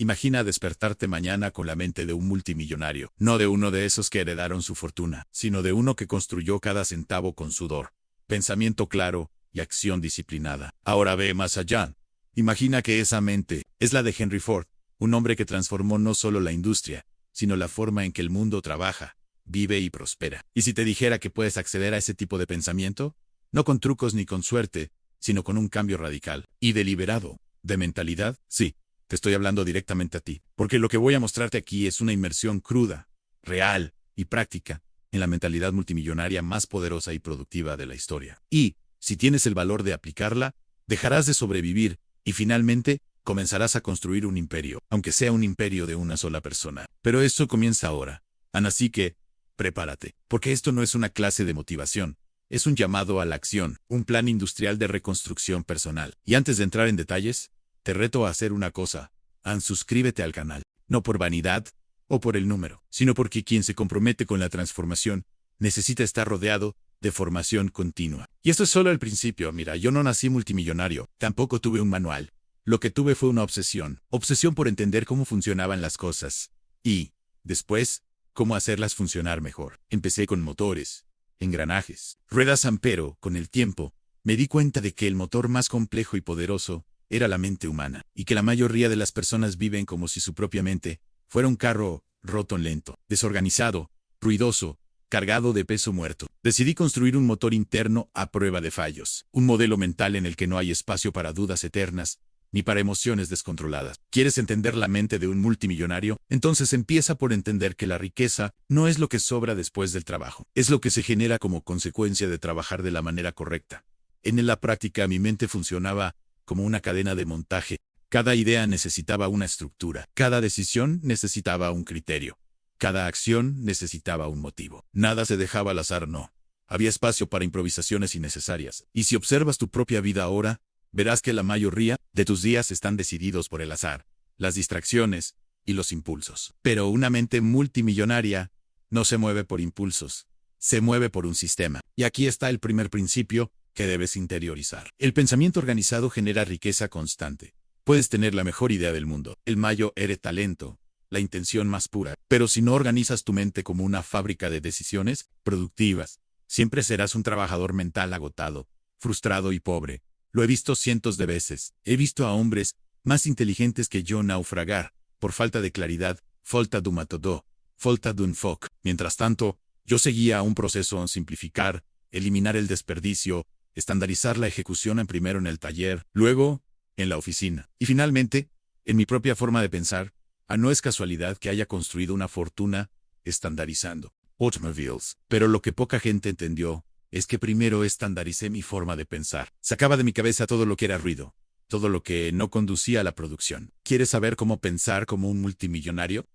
Imagina despertarte mañana con la mente de un multimillonario, no de uno de esos que heredaron su fortuna, sino de uno que construyó cada centavo con sudor, pensamiento claro y acción disciplinada. Ahora ve más allá. Imagina que esa mente es la de Henry Ford, un hombre que transformó no solo la industria, sino la forma en que el mundo trabaja, vive y prospera. ¿Y si te dijera que puedes acceder a ese tipo de pensamiento? No con trucos ni con suerte, sino con un cambio radical y deliberado de mentalidad. Sí, te estoy hablando directamente a ti, porque lo que voy a mostrarte aquí es una inmersión cruda, real y práctica en la mentalidad multimillonaria más poderosa y productiva de la historia. Y, si tienes el valor de aplicarla, dejarás de sobrevivir y finalmente comenzarás a construir un imperio, aunque sea un imperio de una sola persona. Pero eso comienza ahora. Así que, prepárate, porque esto no es una clase de motivación. Es un llamado a la acción, un plan industrial de reconstrucción personal. Y antes de entrar en detalles, te reto a hacer una cosa. Suscríbete al canal, no por vanidad o por el número, sino porque quien se compromete con la transformación necesita estar rodeado de formación continua. Y esto es solo el principio. Mira, yo no nací multimillonario, tampoco tuve un manual. Lo que tuve fue una obsesión por entender cómo funcionaban las cosas. Y, después, cómo hacerlas funcionar mejor. Empecé con motores, engranajes, ruedas, pero, con el tiempo, me di cuenta de que el motor más complejo y poderoso era la mente humana, y que la mayoría de las personas viven como si su propia mente fuera un carro roto, lento, desorganizado, ruidoso, cargado de peso muerto. Decidí construir un motor interno a prueba de fallos, un modelo mental en el que no hay espacio para dudas eternas, ni para emociones descontroladas. ¿Quieres entender la mente de un multimillonario? Entonces empieza por entender que la riqueza no es lo que sobra después del trabajo, es lo que se genera como consecuencia de trabajar de la manera correcta. En la práctica mi mente funcionaba como una cadena de montaje. Cada idea necesitaba una estructura, cada decisión necesitaba un criterio, cada acción necesitaba un motivo. Nada se dejaba al azar, no. Había espacio para improvisaciones innecesarias. Y si observas tu propia vida ahora, verás que la mayoría de tus días están decididos por el azar, las distracciones y los impulsos. Pero una mente multimillonaria no se mueve por impulsos, se mueve por un sistema. Y aquí está el primer principio que debes interiorizar. El pensamiento organizado genera riqueza constante. Puedes tener la mejor idea del mundo, el mayor talento, la intención más pura, pero si no organizas tu mente como una fábrica de decisiones productivas, siempre serás un trabajador mental agotado, frustrado y pobre. Lo he visto cientos de veces. He visto a hombres más inteligentes que yo naufragar por falta de claridad, falta de método, falta de enfoque. Mientras tanto, yo seguía un proceso en simplificar, eliminar el desperdicio, estandarizar la ejecución primero en el taller, luego en la oficina y finalmente en mi propia forma de pensar. No es casualidad que haya construido una fortuna estandarizando automobiles, pero lo que poca gente entendió es que primero estandaricé mi forma de pensar. Sacaba de mi cabeza todo lo que era ruido, todo lo que no conducía a la producción. ¿Quieres saber cómo pensar como un multimillonario?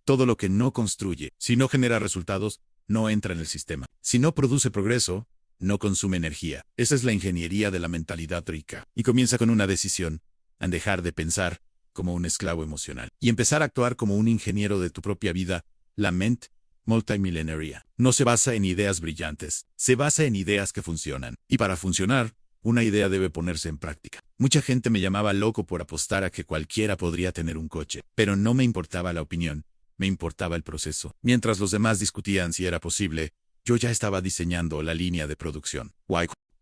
Todo lo que no construye. Si no genera resultados, no entra en el sistema. Si no produce progreso, no consume energía. Esa es la ingeniería de la mentalidad rica. Y comienza con una decisión, en dejar de pensar como un esclavo emocional y empezar a actuar como un ingeniero de tu propia vida. La mente multimilenaria no se basa en ideas brillantes, se basa en ideas que funcionan. Y para funcionar, una idea debe ponerse en práctica. Mucha gente me llamaba loco por apostar a que cualquiera podría tener un coche, pero no me importaba la opinión, me importaba el proceso. Mientras los demás discutían si era posible, yo ya estaba diseñando la línea de producción.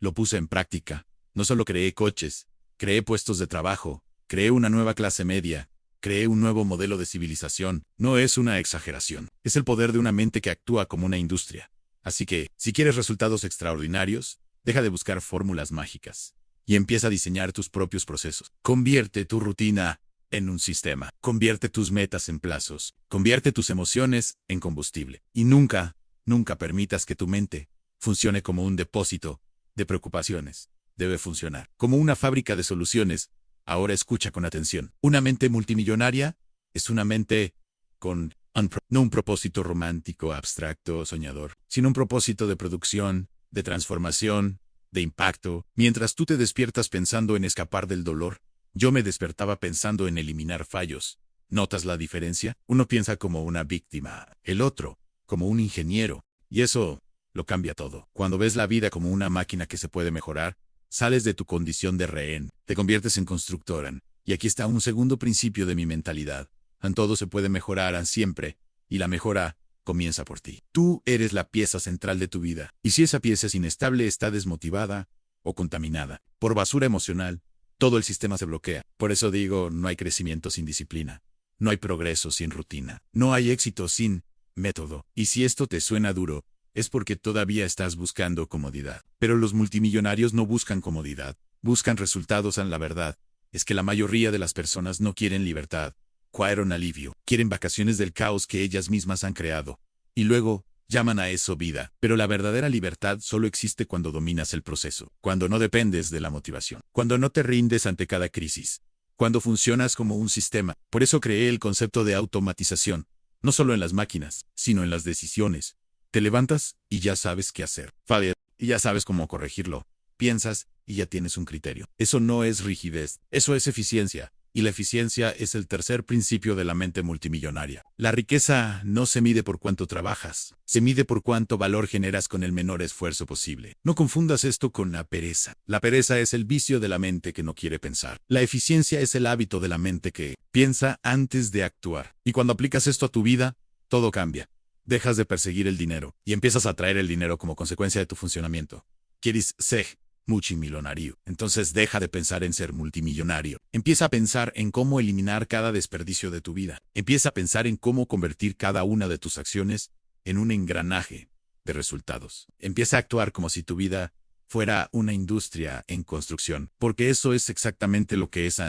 Lo puse en práctica. No solo creé coches, creé puestos de trabajo, creé una nueva clase media, creé un nuevo modelo de civilización. No es una exageración. Es el poder de una mente que actúa como una industria. Así que, si quieres resultados extraordinarios, deja de buscar fórmulas mágicas y empieza a diseñar tus propios procesos. Convierte tu rutina en un sistema. Convierte tus metas en plazos. Convierte tus emociones en combustible. Y nunca permitas que tu mente funcione como un depósito de preocupaciones. Debe funcionar como una fábrica de soluciones. Ahora escucha con atención. Una mente multimillonaria es una mente con no un propósito romántico, abstracto, soñador, sino un propósito de producción, de transformación, de impacto. Mientras tú te despiertas pensando en escapar del dolor, yo me despertaba pensando en eliminar fallos. ¿Notas la diferencia? Uno piensa como una víctima, el otro como un ingeniero, y eso lo cambia todo. Cuando ves la vida como una máquina que se puede mejorar, sales de tu condición de rehén, te conviertes en constructora, Y aquí está un segundo principio de mi mentalidad. En todo se puede mejorar siempre, y la mejora comienza por ti. Tú eres la pieza central de tu vida, y si esa pieza es inestable, está desmotivada o contaminada por basura emocional, todo el sistema se bloquea. Por eso digo, no hay crecimiento sin disciplina, no hay progreso sin rutina, no hay éxito sin método. Y si esto te suena duro, es porque todavía estás buscando comodidad. Pero los multimillonarios no buscan comodidad, buscan resultados. En la verdad es que la mayoría de las personas no quieren libertad, quieren alivio, quieren vacaciones del caos que ellas mismas han creado. Y luego llaman a eso vida. Pero la verdadera libertad solo existe cuando dominas el proceso, cuando no dependes de la motivación, cuando no te rindes ante cada crisis, cuando funcionas como un sistema. Por eso creé el concepto de automatización, no solo en las máquinas, sino en las decisiones. Te levantas y ya sabes qué hacer. Falla y ya sabes cómo corregirlo. Piensas y ya tienes un criterio. Eso no es rigidez, eso es eficiencia. Y la eficiencia es el tercer principio de la mente multimillonaria. La riqueza no se mide por cuánto trabajas, se mide por cuánto valor generas con el menor esfuerzo posible. No confundas esto con la pereza. La pereza es el vicio de la mente que no quiere pensar. La eficiencia es el hábito de la mente que piensa antes de actuar. Y cuando aplicas esto a tu vida, todo cambia. Dejas de perseguir el dinero y empiezas a atraer el dinero como consecuencia de tu funcionamiento. ¿Quieres ser multimillonario? Entonces deja de pensar en ser multimillonario. Empieza a pensar en cómo eliminar cada desperdicio de tu vida. Empieza a pensar en cómo convertir cada una de tus acciones en un engranaje de resultados. Empieza a actuar como si tu vida fuera una industria en construcción, porque eso es exactamente lo que es.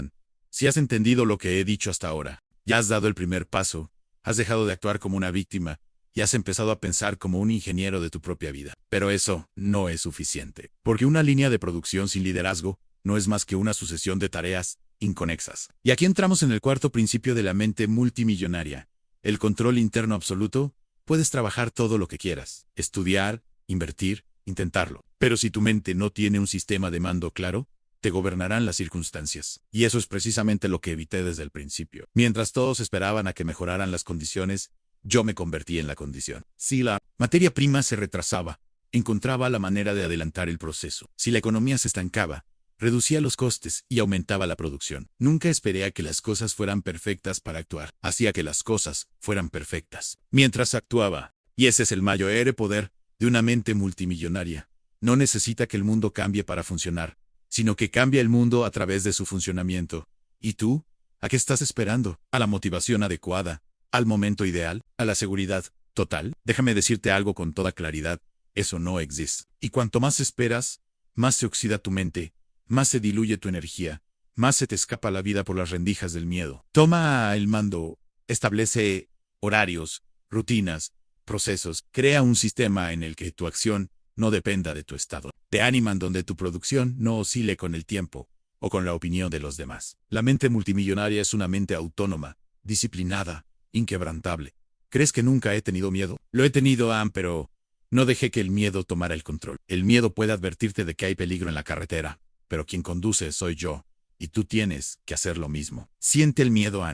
Si has entendido lo que he dicho hasta ahora, ya has dado el primer paso, has dejado de actuar como una víctima y has empezado a pensar como un ingeniero de tu propia vida. Pero eso no es suficiente, porque una línea de producción sin liderazgo no es más que una sucesión de tareas inconexas. Y aquí entramos en el cuarto principio de la mente multimillonaria, el control interno absoluto. Puedes trabajar todo lo que quieras, estudiar, invertir, intentarlo. Pero si tu mente no tiene un sistema de mando claro, te gobernarán las circunstancias. Y eso es precisamente lo que evité desde el principio. Mientras todos esperaban a que mejoraran las condiciones, yo me convertí en la condición. Si la materia prima se retrasaba, encontraba la manera de adelantar el proceso. Si la economía se estancaba, reducía los costes y aumentaba la producción. Nunca esperé a que las cosas fueran perfectas para actuar. Hacía que las cosas fueran perfectas mientras actuaba. Y ese es el mayor poder de una mente multimillonaria. No necesita que el mundo cambie para funcionar, sino que cambia el mundo a través de su funcionamiento. ¿Y tú? ¿A qué estás esperando? ¿A la motivación adecuada? ¿Al momento ideal? ¿A la seguridad total? Déjame decirte algo con toda claridad. Eso no existe. Y cuanto más esperas, más se oxida tu mente, más se diluye tu energía, más se te escapa la vida por las rendijas del miedo. Toma el mando, establece horarios, rutinas, procesos, crea un sistema en el que tu acción no dependa de tu estado de ánimo, donde tu producción no oscile con el tiempo o con la opinión de los demás. La mente multimillonaria es una mente autónoma, disciplinada, inquebrantable. ¿Crees que nunca he tenido miedo? Lo he tenido, pero no dejé que el miedo tomara el control. El miedo puede advertirte de que hay peligro en la carretera, pero quien conduce soy yo, y tú tienes que hacer lo mismo. Siente el miedo,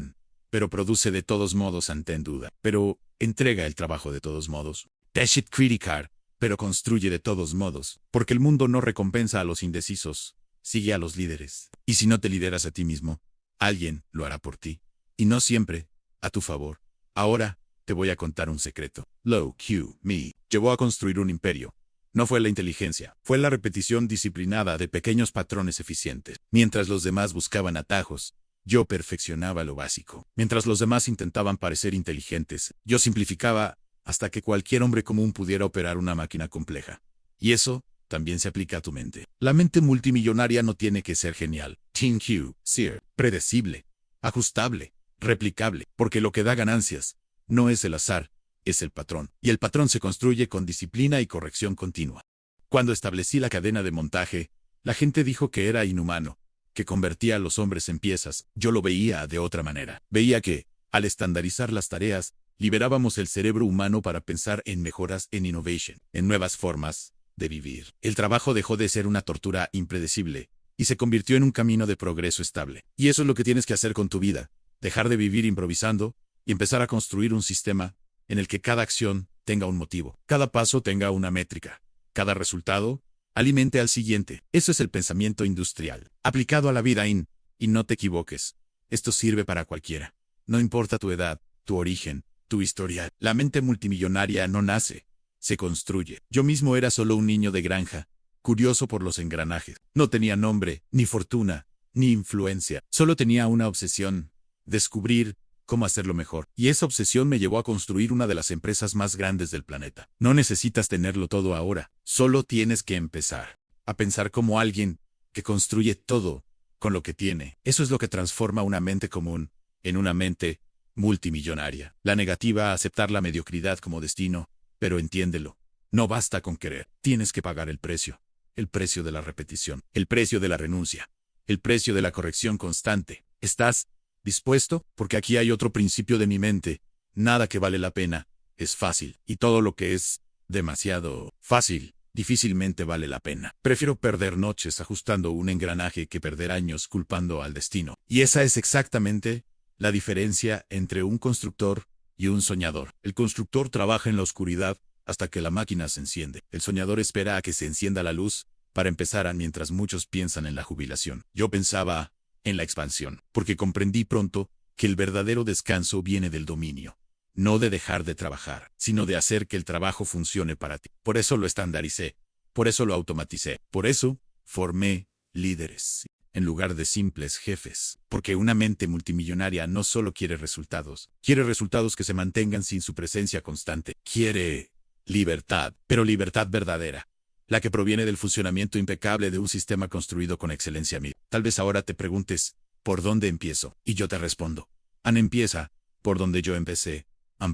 pero produce de todos modos, ten duda, pero entrega el trabajo de todos modos. Dash it criticar, pero construye de todos modos, porque el mundo no recompensa a los indecisos, sigue a los líderes. Y si no te lideras a ti mismo, alguien lo hará por ti, y no siempre a tu favor. Ahora te voy a contar un secreto. Low Q Me llevó a construir un imperio. No fue la inteligencia, fue la repetición disciplinada de pequeños patrones eficientes. Mientras los demás buscaban atajos, yo perfeccionaba lo básico. Mientras los demás intentaban parecer inteligentes, yo simplificaba hasta que cualquier hombre común pudiera operar una máquina compleja. Y eso también se aplica a tu mente. La mente multimillonaria no tiene que ser genial, ser predecible, ajustable, replicable, porque lo que da ganancias no es el azar, es el patrón. Y el patrón se construye con disciplina y corrección continua. Cuando establecí la cadena de montaje, la gente dijo que era inhumano, que convertía a los hombres en piezas. Yo lo veía de otra manera. Veía que, al estandarizar las tareas, liberábamos el cerebro humano para pensar en mejoras, en innovation, en nuevas formas de vivir. El trabajo dejó de ser una tortura impredecible y se convirtió en un camino de progreso estable. Y eso es lo que tienes que hacer con tu vida. Dejar de vivir improvisando y empezar a construir un sistema en el que cada acción tenga un motivo, cada paso tenga una métrica, cada resultado alimente al siguiente. Eso es el pensamiento industrial, aplicado a la vida. Y no te equivoques. Esto sirve para cualquiera. No importa tu edad, tu origen, tu historial. La mente multimillonaria no nace, se construye. Yo mismo era solo un niño de granja, curioso por los engranajes. No tenía nombre, ni fortuna, ni influencia. Solo tenía una obsesión: descubrir cómo hacerlo mejor. Y esa obsesión me llevó a construir una de las empresas más grandes del planeta. No necesitas tenerlo todo ahora. Solo tienes que empezar a pensar como alguien que construye todo con lo que tiene. Eso es lo que transforma una mente común en una mente multimillonaria. La negativa a aceptar la mediocridad como destino, pero entiéndelo. No basta con querer. Tienes que pagar el precio. El precio de la repetición. El precio de la renuncia. El precio de la corrección constante. ¿Estás dispuesto? Porque aquí hay otro principio de mi mente. Nada que vale la pena es fácil. Y todo lo que es demasiado fácil difícilmente vale la pena. Prefiero perder noches ajustando un engranaje que perder años culpando al destino. Y esa es exactamente la diferencia entre un constructor y un soñador. El constructor trabaja en la oscuridad hasta que la máquina se enciende. El soñador espera a que se encienda la luz para empezar mientras muchos piensan en la jubilación. Yo pensaba en la expansión, porque comprendí pronto que el verdadero descanso viene del dominio. No de dejar de trabajar, sino de hacer que el trabajo funcione para ti. Por eso lo estandaricé, por eso lo automaticé, por eso formé líderes en lugar de simples jefes. Porque una mente multimillonaria no solo quiere resultados que se mantengan sin su presencia constante. Quiere libertad, pero libertad verdadera, la que proviene del funcionamiento impecable de un sistema construido con excelencia. Tal vez ahora te preguntes, ¿por dónde empiezo? Y yo te respondo, empieza por donde yo empecé.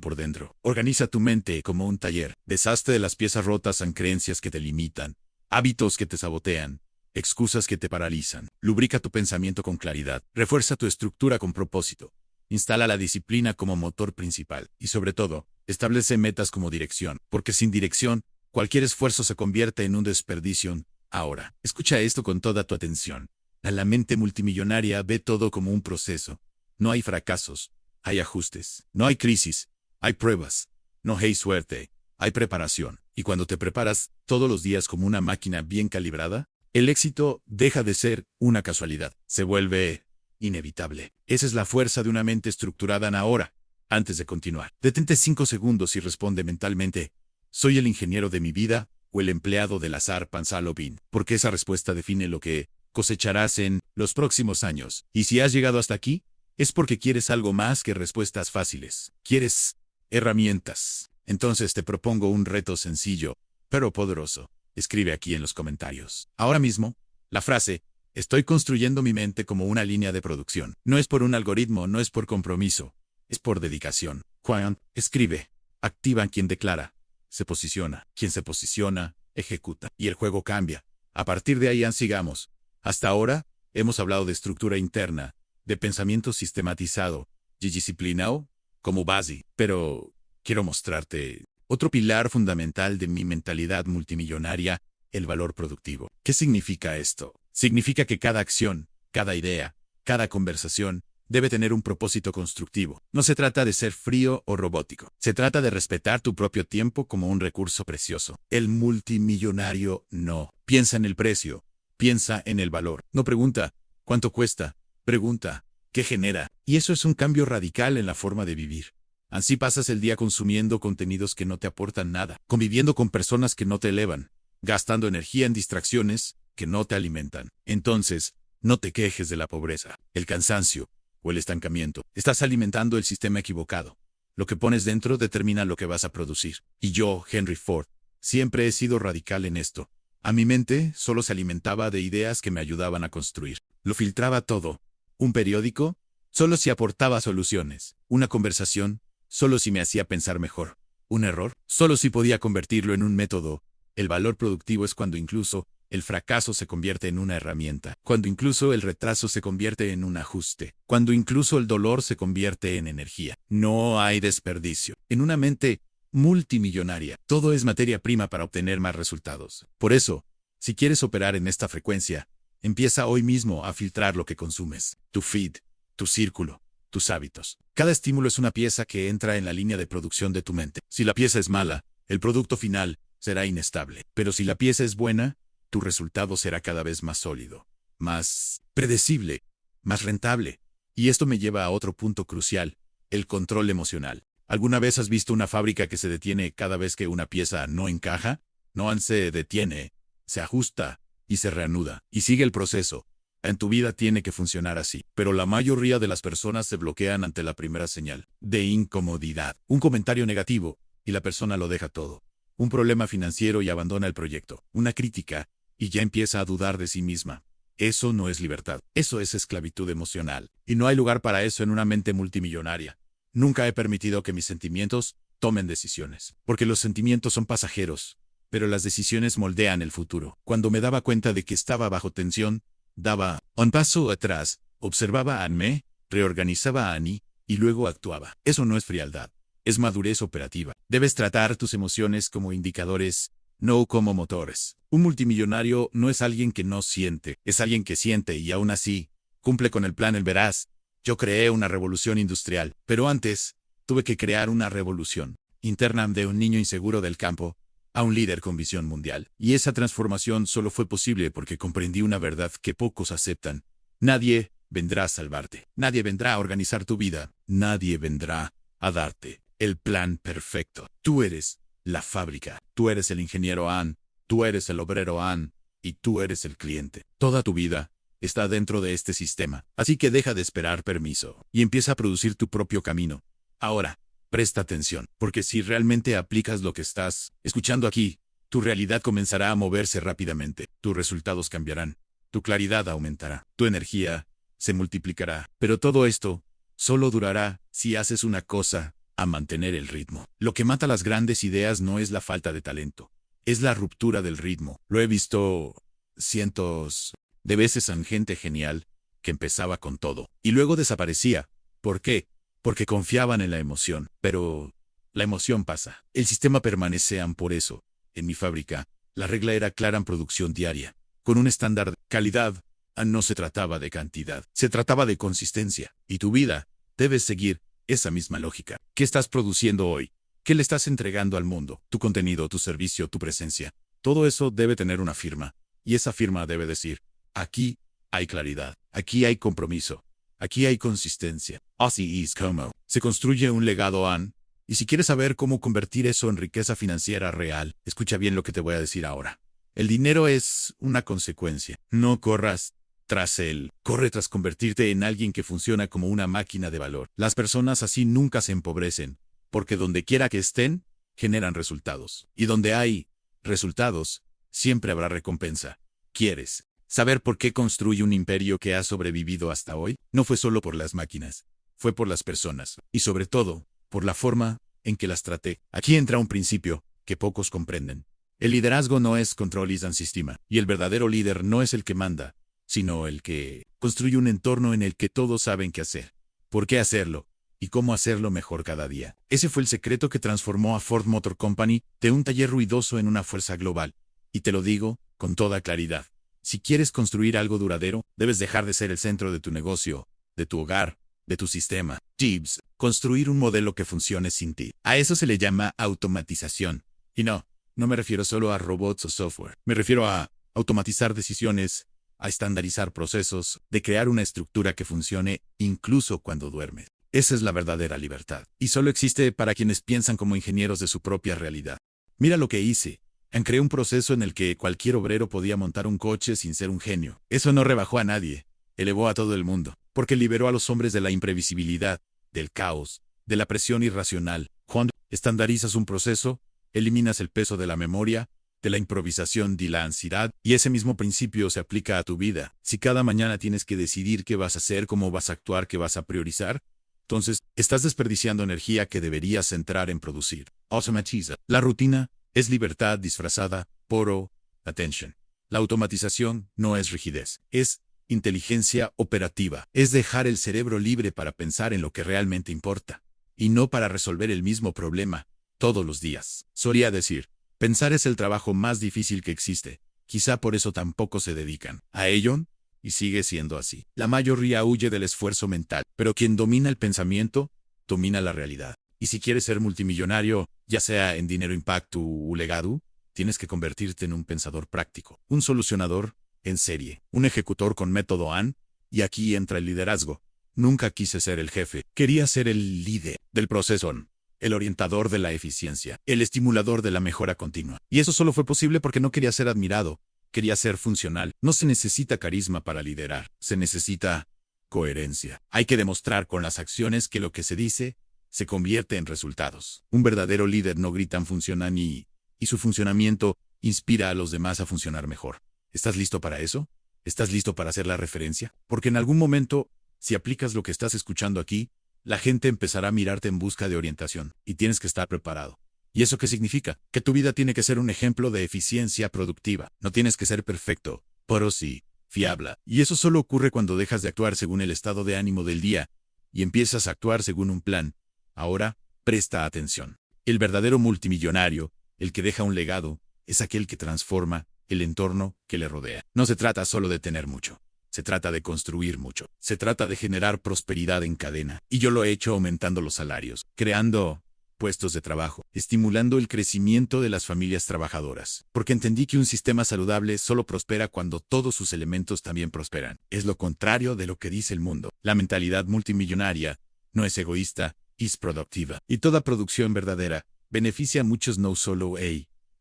Por dentro. Organiza tu mente como un taller. Deshazte de las piezas rotas en creencias que te limitan, hábitos que te sabotean, excusas que te paralizan. Lubrica tu pensamiento con claridad. Refuerza tu estructura con propósito. Instala la disciplina como motor principal. Y sobre todo, establece metas como dirección. Porque sin dirección, cualquier esfuerzo se convierte en un desperdicio. Ahora, escucha esto con toda tu atención. La mente multimillonaria ve todo como un proceso. No hay fracasos, hay ajustes. No hay crisis, hay pruebas. No hay suerte, hay preparación. Y cuando te preparas todos los días como una máquina bien calibrada, el éxito deja de ser una casualidad. Se vuelve inevitable. Esa es la fuerza de una mente estructurada en ahora. Antes de continuar, detente 5 segundos y responde mentalmente: ¿soy el ingeniero de mi vida o el empleado del azar Panzalo Bin? Porque esa respuesta define lo que cosecharás en los próximos años. Y si has llegado hasta aquí, es porque quieres algo más que respuestas fáciles. Quieres herramientas. Entonces te propongo un reto sencillo, pero poderoso. Escribe aquí en los comentarios ahora mismo la frase: estoy construyendo mi mente como una línea de producción. No es por un algoritmo, no es por compromiso, es por dedicación. Juan, escribe. Activa quien declara. Se posiciona. Quien se posiciona, ejecuta. Y el juego cambia. A partir de ahí sigamos. Hasta ahora, hemos hablado de estructura interna, de pensamiento sistematizado y disciplinado como base. Pero quiero mostrarte otro pilar fundamental de mi mentalidad multimillonaria: el valor productivo. ¿Qué significa esto? Significa que cada acción, cada idea, cada conversación debe tener un propósito constructivo. No se trata de ser frío o robótico. Se trata de respetar tu propio tiempo como un recurso precioso. El multimillonario no piensa en el precio, piensa en el valor. No pregunta ¿cuánto cuesta? Pregunta ¿qué genera? Y eso es un cambio radical en la forma de vivir. Así pasas el día consumiendo contenidos que no te aportan nada, conviviendo con personas que no te elevan, gastando energía en distracciones que no te alimentan. Entonces, no te quejes de la pobreza, el cansancio o el estancamiento. Estás alimentando el sistema equivocado. Lo que pones dentro determina lo que vas a producir. Y yo, Henry Ford, siempre he sido radical en esto. A mi mente solo se alimentaba de ideas que me ayudaban a construir. Lo filtraba todo. Un periódico, solo si aportaba soluciones. Una conversación, solo si me hacía pensar mejor. Un error, solo si podía convertirlo en un método. El valor productivo es cuando incluso el fracaso se convierte en una herramienta, cuando incluso el retraso se convierte en un ajuste, cuando incluso el dolor se convierte en energía. No hay desperdicio. En una mente multimillonaria, todo es materia prima para obtener más resultados. Por eso, si quieres operar en esta frecuencia, empieza hoy mismo a filtrar lo que consumes. Tu feed, tu círculo, tus hábitos. Cada estímulo es una pieza que entra en la línea de producción de tu mente. Si la pieza es mala, el producto final será inestable. Pero si la pieza es buena, tu resultado será cada vez más sólido, más predecible más rentable. Y esto me lleva a otro punto crucial, el control emocional. ¿Alguna vez has visto una fábrica que se detiene cada vez que una pieza no encaja? No se detiene, se ajusta y se reanuda, y sigue el proceso. En tu vida tiene que funcionar así, pero la mayoría de las personas se bloquean ante la primera señal de incomodidad. Un comentario negativo, y la persona lo deja todo. Un problema financiero y abandona el proyecto. Una crítica, y ya empieza a dudar de sí misma. Eso no es libertad, eso es esclavitud emocional, y no hay lugar para eso en una mente multimillonaria. Nunca he permitido que mis sentimientos tomen decisiones, porque los sentimientos son pasajeros, pero las decisiones moldean el futuro. Cuando me daba cuenta de que estaba bajo tensión, daba un paso atrás, observaba a mí, reorganizaba a mí, y luego actuaba. Eso no es frialdad, es madurez operativa. Debes tratar tus emociones como indicadores, no como motores. Un multimillonario no es alguien que no siente, es alguien que siente y aún así, cumple con el plan. Verás, yo creé una revolución industrial, pero antes, tuve que crear una revolución interna de un niño inseguro del campo a un líder con visión mundial. Y esa transformación solo fue posible porque comprendí una verdad que pocos aceptan. Nadie vendrá a salvarte. Nadie vendrá a organizar tu vida. Nadie vendrá a darte el plan perfecto. Tú eres la fábrica. Tú eres el ingeniero An. Tú eres el obrero An. Y tú eres el cliente. Toda tu vida está dentro de este sistema. Así que deja de esperar permiso y empieza a producir tu propio camino. Ahora, presta atención, porque si realmente aplicas lo que estás escuchando aquí, tu realidad comenzará a moverse rápidamente. Tus resultados cambiarán. Tu claridad aumentará. Tu energía se multiplicará. Pero todo esto solo durará si haces una cosa: a mantener el ritmo. Lo que mata las grandes ideas no es la falta de talento, es la ruptura del ritmo. Lo he visto cientos de veces en gente genial que empezaba con todo y luego desaparecía. ¿Por qué? Porque confiaban en la emoción. Pero la emoción pasa. El sistema permanece. Por eso, en mi fábrica, la regla era clara: en producción diaria, con un estándar de calidad. No se trataba de cantidad, se trataba de consistencia. Y tu vida debe seguir esa misma lógica. ¿Qué estás produciendo hoy? ¿Qué le estás entregando al mundo? Tu contenido, tu servicio, tu presencia. Todo eso debe tener una firma. Y esa firma debe decir: aquí hay claridad, aquí hay compromiso, aquí hay consistencia. Así es como se construye un legado An. Y si quieres saber cómo convertir eso en riqueza financiera real, escucha bien lo que te voy a decir ahora. El dinero es una consecuencia. No corras tras él. Corre tras convertirte en alguien que funciona como una máquina de valor. Las personas así nunca se empobrecen, porque donde quiera que estén, generan resultados. Y donde hay resultados, siempre habrá recompensa. ¿Quieres saber por qué construye un imperio que ha sobrevivido hasta hoy? No fue solo por las máquinas, fue por las personas, y sobre todo, por la forma en que las traté. Aquí entra un principio que pocos comprenden. El liderazgo no es control y sistema, y el verdadero líder no es el que manda, sino el que construye un entorno en el que todos saben qué hacer, por qué hacerlo, y cómo hacerlo mejor cada día. Ese fue el secreto que transformó a Ford Motor Company de un taller ruidoso en una fuerza global. Y te lo digo con toda claridad. Si quieres construir algo duradero, debes dejar de ser el centro de tu negocio, de tu hogar, de tu sistema. Gibbs, construir un modelo que funcione sin ti. A eso se le llama automatización. Y no me refiero solo a robots o software. Me refiero a automatizar decisiones, a estandarizar procesos, de crear una estructura que funcione incluso cuando duermes. Esa es la verdadera libertad. Y solo existe para quienes piensan como ingenieros de su propia realidad. Mira lo que hice. Creé un proceso en el que cualquier obrero podía montar un coche sin ser un genio. Eso no rebajó a nadie, elevó a todo el mundo, porque liberó a los hombres de la imprevisibilidad, del caos, de la presión irracional. Cuando estandarizas un proceso, eliminas el peso de la memoria, de la improvisación, de la ansiedad, y ese mismo principio se aplica a tu vida. Si cada mañana tienes que decidir qué vas a hacer, cómo vas a actuar, qué vas a priorizar, entonces estás desperdiciando energía que deberías centrar en producir. Automatiza. La rutina es libertad disfrazada por attention. La automatización no es rigidez, es inteligencia operativa. Es dejar el cerebro libre para pensar en lo que realmente importa, y no para resolver el mismo problema todos los días. Solía decir, pensar es el trabajo más difícil que existe. Quizá por eso tampoco se dedican a ello, y sigue siendo así. La mayoría huye del esfuerzo mental, pero quien domina el pensamiento, domina la realidad. Y si quieres ser multimillonario, ya sea en dinero, impacto o legado, tienes que convertirte en un pensador práctico, un solucionador en serie, un ejecutor con método AN, Y aquí entra el liderazgo. Nunca quise ser el jefe, quería ser el líder del proceso, el orientador de la eficiencia, el estimulador de la mejora continua. Y eso solo fue posible porque no quería ser admirado, quería ser funcional. No se necesita carisma para liderar, se necesita coherencia. Hay que demostrar con las acciones que lo que se dice se convierte en resultados. Un verdadero líder no gritan, funcionan y su funcionamiento inspira a los demás a funcionar mejor. ¿Estás listo para eso? ¿Estás listo para hacer la referencia? Porque en algún momento, si aplicas lo que estás escuchando aquí, la gente empezará a mirarte en busca de orientación, y tienes que estar preparado. ¿Y eso qué significa? Que tu vida tiene que ser un ejemplo de eficiencia productiva. No tienes que ser perfecto, pero sí fiable. Y eso solo ocurre cuando dejas de actuar según el estado de ánimo del día y empiezas a actuar según un plan. Ahora, presta atención. El verdadero multimillonario, el que deja un legado, es aquel que transforma el entorno que le rodea. No se trata solo de tener mucho. Se trata de construir mucho. Se trata de generar prosperidad en cadena. Y yo lo he hecho aumentando los salarios, creando puestos de trabajo, estimulando el crecimiento de las familias trabajadoras. Porque entendí que un sistema saludable solo prospera cuando todos sus elementos también prosperan. Es lo contrario de lo que dice el mundo. La mentalidad multimillonaria no es egoísta, es productiva. Y toda producción verdadera beneficia a muchos, no solo a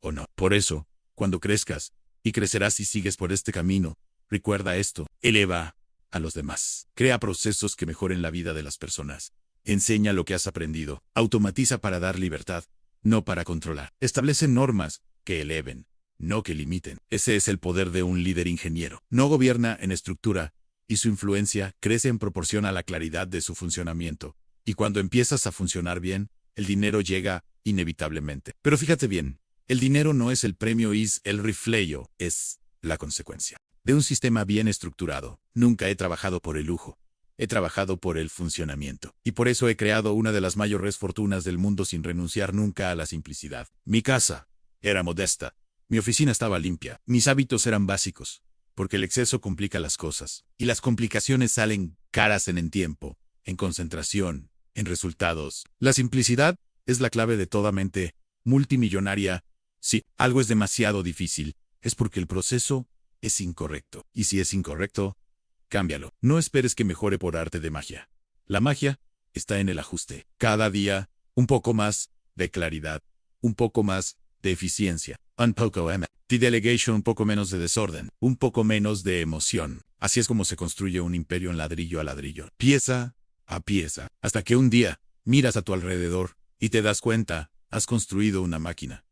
o no. Por eso, cuando crezcas, y crecerás si sigues por este camino, recuerda esto: eleva a los demás. Crea procesos que mejoren la vida de las personas. Enseña lo que has aprendido. Automatiza para dar libertad, no para controlar. Establece normas que eleven, no que limiten. Ese es el poder de un líder ingeniero. No gobierna en estructura, y su influencia crece en proporción a la claridad de su funcionamiento. Y cuando empiezas a funcionar bien, el dinero llega inevitablemente. Pero fíjate bien, el dinero no es el premio, es el reflejo, es la consecuencia de un sistema bien estructurado. Nunca he trabajado por el lujo. He trabajado por el funcionamiento. Y por eso he creado una de las mayores fortunas del mundo sin renunciar nunca a la simplicidad. Mi casa era modesta. Mi oficina estaba limpia. Mis hábitos eran básicos. Porque el exceso complica las cosas. Y las complicaciones salen caras en tiempo, en concentración, en resultados. La simplicidad es la clave de toda mente multimillonaria. Si algo es demasiado difícil, es porque el proceso es incorrecto. Y si es incorrecto, cámbialo. No esperes que mejore por arte de magia. La magia está en el ajuste. Cada día, un poco más de claridad, un poco más de eficiencia, un poco de delegation, un poco menos de desorden, un poco menos de emoción. Así es como se construye un imperio en ladrillo a ladrillo, pieza a pieza, hasta que un día miras a tu alrededor y te das cuenta, has construido una máquina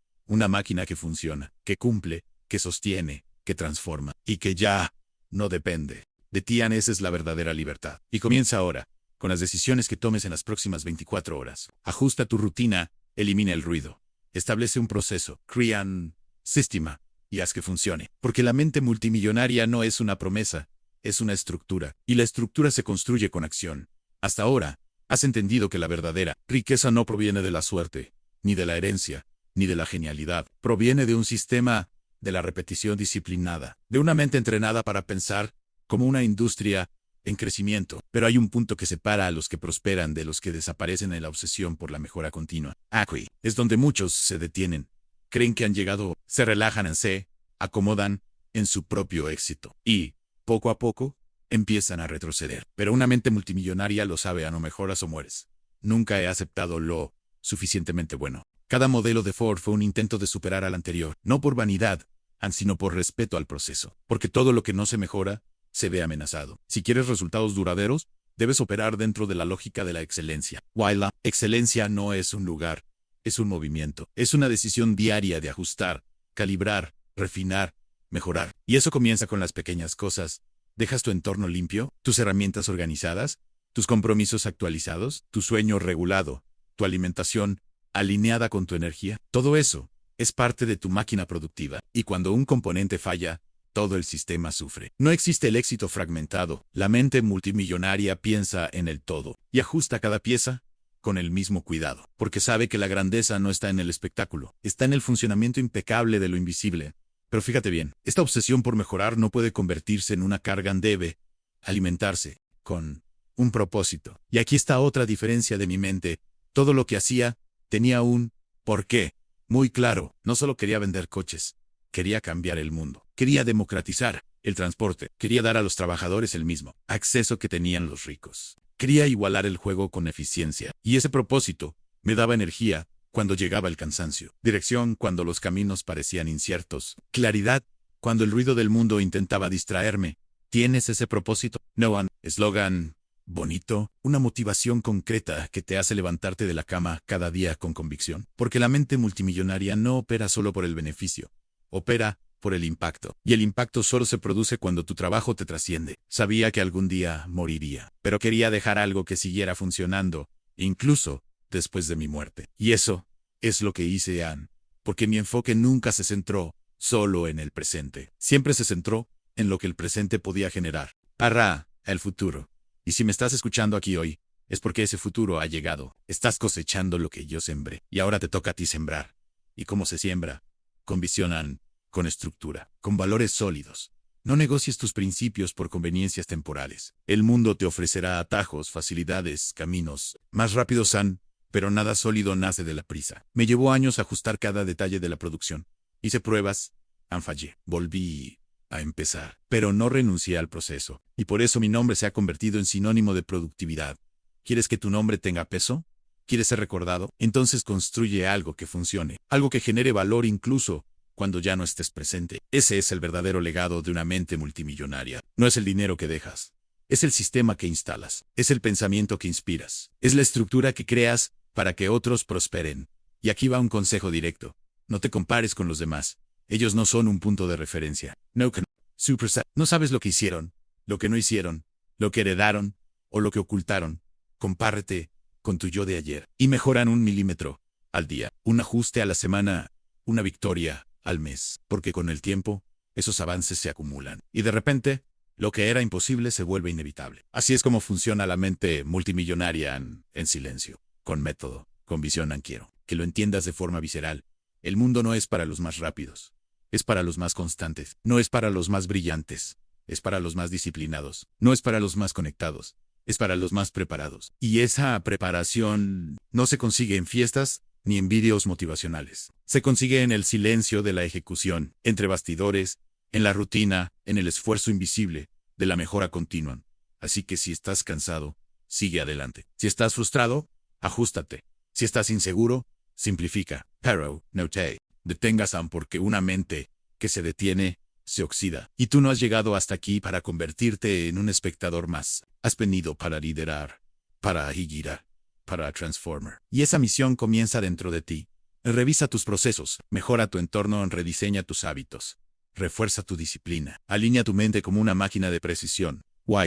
que funciona, que cumple, que sostiene, que transforma, y que ya no depende de ti. Esa es la verdadera libertad. Y comienza ahora, con las decisiones que tomes en las próximas 24 horas. Ajusta tu rutina, elimina el ruido, establece un proceso, crea un sistema, y haz que funcione. Porque la mente multimillonaria no es una promesa, es una estructura, y la estructura se construye con acción. Hasta ahora, has entendido que la verdadera riqueza no proviene de la suerte, ni de la herencia, ni de la genialidad. Proviene de un sistema, de la repetición disciplinada, de una mente entrenada para pensar como una industria en crecimiento. Pero hay un punto que separa a los que prosperan de los que desaparecen en la obsesión por la mejora continua. Aquí es donde muchos se detienen. Creen que han llegado, se relajan, se acomodan en su propio éxito. Y, poco a poco, empiezan a retroceder. Pero una mente multimillonaria lo sabe: no mejoras o mueres. Nunca he aceptado lo suficientemente bueno. Cada modelo de Ford fue un intento de superar al anterior, no por vanidad, sino por respeto al proceso. Porque todo lo que no se mejora, se ve amenazado. Si quieres resultados duraderos, debes operar dentro de la lógica de la excelencia. La excelencia no es un lugar, es un movimiento. Es una decisión diaria de ajustar, calibrar, refinar, mejorar. Y eso comienza con las pequeñas cosas. ¿Dejas tu entorno limpio? ¿Tus herramientas organizadas? ¿Tus compromisos actualizados? ¿Tu sueño regulado? ¿Tu alimentación alineada con tu energía? Todo eso es parte de tu máquina productiva. Y cuando un componente falla, todo el sistema sufre. No existe el éxito fragmentado. La mente multimillonaria piensa en el todo y ajusta cada pieza con el mismo cuidado. Porque sabe que la grandeza no está en el espectáculo, está en el funcionamiento impecable de lo invisible. Pero fíjate bien, esta obsesión por mejorar no puede convertirse en una carga. Debe alimentarse con un propósito. Y aquí está otra diferencia de mi mente. Todo lo que hacía tenía un porqué muy claro. No solo quería vender coches, quería cambiar el mundo. Quería democratizar el transporte. Quería dar a los trabajadores el mismo acceso que tenían los ricos. Quería igualar el juego con eficiencia. Y ese propósito me daba energía cuando llegaba el cansancio. Dirección cuando los caminos parecían inciertos. Claridad cuando el ruido del mundo intentaba distraerme. ¿Tienes ese propósito? No, eslogan bonito, una motivación concreta que te hace levantarte de la cama cada día con convicción. Porque la mente multimillonaria no opera solo por el beneficio. Opera por el impacto. Y el impacto solo se produce cuando tu trabajo te trasciende. Sabía que algún día moriría, pero quería dejar algo que siguiera funcionando, incluso después de mi muerte. Y eso es lo que hice, Ann, porque mi enfoque nunca se centró solo en el presente. Siempre se centró en lo que el presente podía generar. Para el futuro. Y si me estás escuchando aquí hoy, es porque ese futuro ha llegado. Estás cosechando lo que yo sembré. Y ahora te toca a ti sembrar. ¿Y cómo se siembra? Con visión, Ann, con estructura, con valores sólidos. No negocies tus principios por conveniencias temporales. El mundo te ofrecerá atajos, facilidades, caminos más rápidos, Ann, pero nada sólido nace de la prisa. Me llevó años ajustar cada detalle de la producción. Hice pruebas, fallé. Volví a empezar, pero no renuncié al proceso. Y por eso mi nombre se ha convertido en sinónimo de productividad. ¿Quieres que tu nombre tenga peso? ¿Quieres ser recordado? Entonces construye algo que funcione, algo que genere valor incluso cuando ya no estés presente. Ese es el verdadero legado de una mente multimillonaria. No es el dinero que dejas. Es el sistema que instalas. Es el pensamiento que inspiras. Es la estructura que creas para que otros prosperen. Y aquí va un consejo directo. No te compares con los demás. Ellos no son un punto de referencia. No sabes lo que hicieron, lo que no hicieron, lo que heredaron o lo que ocultaron. Compárete con tu yo de ayer y mejoran 1 milímetro al día, un ajuste a la semana, una victoria al mes. Porque con el tiempo, esos avances se acumulan. Y de repente, lo que era imposible se vuelve inevitable. Así es como funciona la mente multimillonaria en silencio, con método, con visión. Quiero que lo entiendas de forma visceral. El mundo no es para los más rápidos. Es para los más constantes. No es para los más brillantes. Es para los más disciplinados. No es para los más conectados. Es para los más preparados. Y esa preparación no se consigue en fiestas ni en vídeos motivacionales. Se consigue en el silencio de la ejecución, entre bastidores, en la rutina, en el esfuerzo invisible, de la mejora continua. Así que si estás cansado, sigue adelante. Si estás frustrado, ajústate. Si estás inseguro, simplifica. Pero no te detengas, porque una mente que se detiene, se oxida. Y tú no has llegado hasta aquí para convertirte en un espectador más. Has venido para liderar, para girar, para transformar. Y esa misión comienza dentro de ti. Revisa tus procesos, mejora tu entorno, rediseña tus hábitos. Refuerza tu disciplina. Alinea tu mente como una máquina de precisión.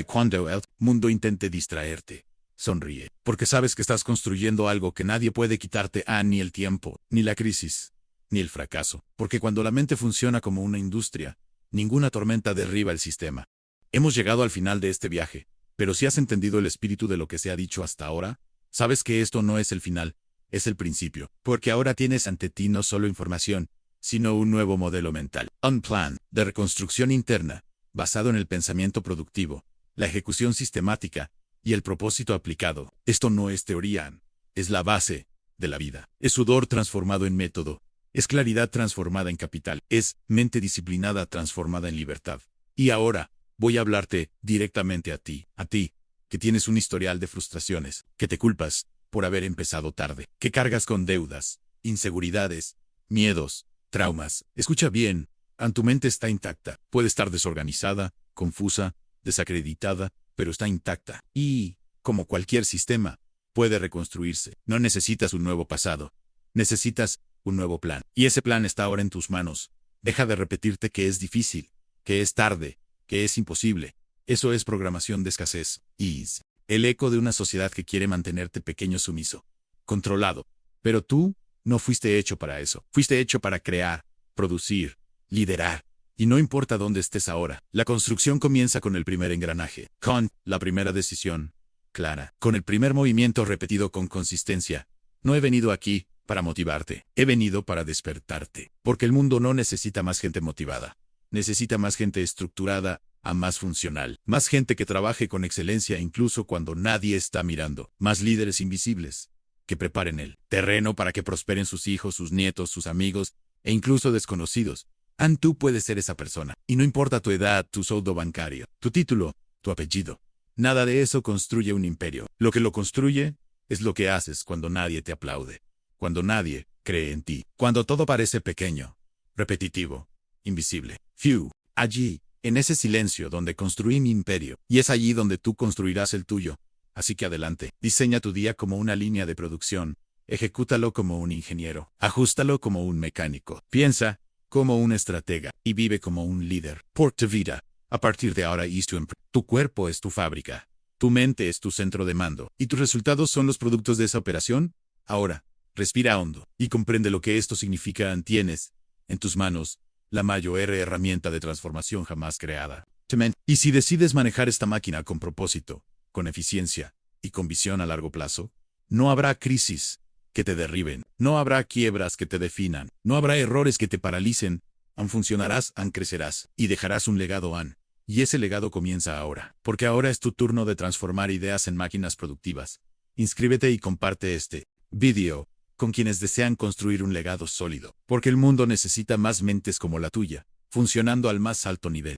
Cuando el mundo intente distraerte, sonríe. Porque sabes que estás construyendo algo que nadie puede quitarte, ni el tiempo, ni la crisis, ni el fracaso. Porque cuando la mente funciona como una industria, ninguna tormenta derriba el sistema. Hemos llegado al final de este viaje, pero si has entendido el espíritu de lo que se ha dicho hasta ahora, sabes que esto no es el final, es el principio. Porque ahora tienes ante ti no solo información, sino un nuevo modelo mental. Un plan de reconstrucción interna, basado en el pensamiento productivo, la ejecución sistemática y el propósito aplicado. Esto no es teoría, es la base de la vida. Es sudor transformado en método. Es claridad transformada en capital. Es mente disciplinada transformada en libertad. Y ahora, voy a hablarte directamente a ti, que tienes un historial de frustraciones, que te culpas por haber empezado tarde, que cargas con deudas, inseguridades, miedos, traumas. Escucha bien, tu mente está intacta. Puede estar desorganizada, confusa, desacreditada, pero está intacta. Y, como cualquier sistema, puede reconstruirse. No necesitas un nuevo pasado. Necesitas un nuevo plan. Y ese plan está ahora en tus manos. Deja de repetirte que es difícil, que es tarde, que es imposible. Eso es programación de escasez. Es el eco de una sociedad que quiere mantenerte pequeño, sumiso, controlado. Pero tú no fuiste hecho para eso. Fuiste hecho para crear, producir, liderar. Y no importa dónde estés ahora, la construcción comienza con el primer engranaje, con la primera decisión clara, con el primer movimiento repetido con consistencia. No he venido aquí para motivarte, he venido para despertarte. Porque el mundo no necesita más gente motivada. Necesita más gente estructurada, más funcional. Más gente que trabaje con excelencia incluso cuando nadie está mirando. Más líderes invisibles que preparen el terreno para que prosperen sus hijos, sus nietos, sus amigos e incluso desconocidos. Tú puedes ser esa persona. Y no importa tu edad, tu saldo bancario, tu título, tu apellido. Nada de eso construye un imperio. Lo que lo construye es lo que haces cuando nadie te aplaude. Cuando nadie cree en ti. Cuando todo parece pequeño, repetitivo, invisible. Allí, en ese silencio donde construí mi imperio. Y es allí donde tú construirás el tuyo. Así que adelante. Diseña tu día como una línea de producción. Ejecútalo como un ingeniero. Ajústalo como un mecánico. Piensa como un estratega. Y vive como un líder. Por tu vida. A partir de ahora tu cuerpo es tu fábrica. Tu mente es tu centro de mando. ¿Y tus resultados son los productos de esa operación? Ahora, respira hondo. Y comprende lo que esto significa. Tienes, en tus manos, la mayor herramienta de transformación jamás creada. Y si decides manejar esta máquina con propósito, con eficiencia y con visión a largo plazo, no habrá crisis que te derriben, no habrá quiebras que te definan, no habrá errores que te paralicen, funcionarás, crecerás y dejarás un legado. Y ese legado comienza ahora, porque ahora es tu turno de transformar ideas en máquinas productivas. Inscríbete y comparte este video con quienes desean construir un legado sólido, porque el mundo necesita más mentes como la tuya, funcionando al más alto nivel.